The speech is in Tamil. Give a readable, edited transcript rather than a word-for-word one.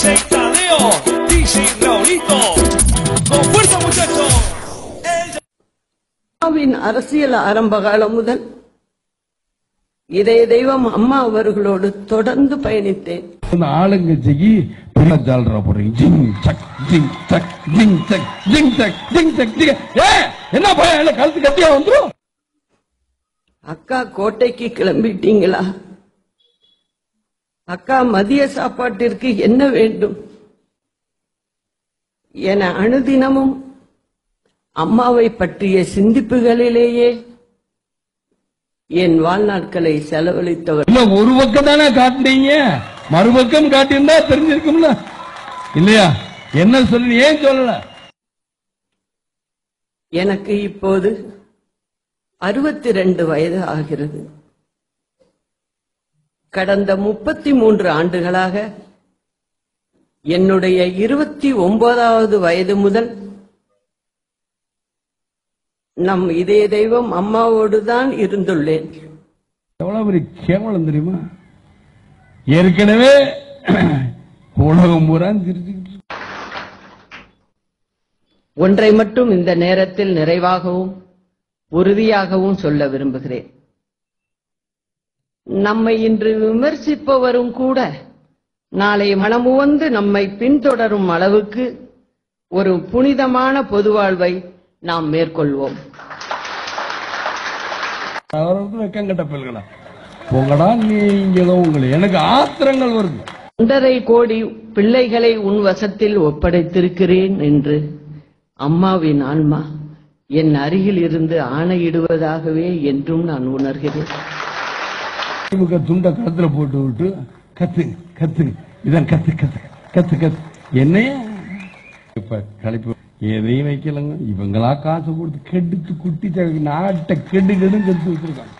Tadeo, DJ Raulito. Con fuerza, muchachos. அரசியல் ஆரம்ப காலம் முதல் இதய தெய்வம் அம்மா அவர்களோடு தொடர்ந்து பயணித்தேன். ஆளுங்கட்சிக்கு ஜால்ரா போடுறீங்க. ஜிங் சக் ஜிங் சக் ஜிங் சக் ஜிங் சக் ஜிங் சக். என்ன பயம்? கழுத்து கட்டியா வந்துரும். அக்கா கோட்டைக்கு கிளம்பிட்டீங்களா? அக்கா மதிய சாப்பாட்டிற்கு என்ன வேண்டும் என அனுதினமும் அம்மாவை பற்றிய சிந்திப்புகளிலேயே என் வாழ்நாட்களை செலவழித்தவர். ஒரு பக்கம் தானே காட்டினீங்க, மறுபக்கம் காட்டியிருந்தா தெரிஞ்சிருக்கும்ல இல்லையா? என்ன சொல்லி ஏன் சொல்லல? எனக்கு இப்போது 62 வயது ஆகிறது. கடந்த 33 ஆண்டுகளாக என்னுடைய 29வது வயது முதல் நம் இதய தெய்வம் அம்மாவோடுதான் இருந்துள்ளேன். எவ்வளவு பெரிய கேவலம் தெரியுமா? ஏற்கனவே உலகம் பூரா ஒன்றை மட்டும் இந்த நேரத்தில் நிறைவாகவும் உறுதியாகவும் சொல்ல விரும்புகிறேன். நம்மை இன்று விமர்சிப்பவரும் கூட நாளை மனமுவந்து நம்மை பின்தொடரும் அளவுக்கு ஒரு புனிதமான பொது வாழ்வை நாம் மேற்கொள்வோம். வெக்கங்கட்ட பிள்ளைகளா போங்கடா நீங்களோ. உங்களை எனக்கு ஆத்திரங்கள் வருது. 1.5 கோடி பிள்ளைகளை உன் வசத்தில் ஒப்படைத்திருக்கிறேன் என்று அம்மாவின் ஆன்மா என் அருகில் இருந்து ஆணையிடுவதாகவே என்றும் நான் உணர்கிறேன். துண்ட கழுத்துல போட்டு விட்டு கத்து கத்து இதான் கத்து கத்து கத்து கத்து என்னைய இப்ப கழிப்பு எதையும் வைக்கலங்க. இவங்களா காசு கொடுத்து கெடுத்து குட்டி நாட்டை கெடு கெடுன்னு கெடுத்து வச்சிருக்காங்க.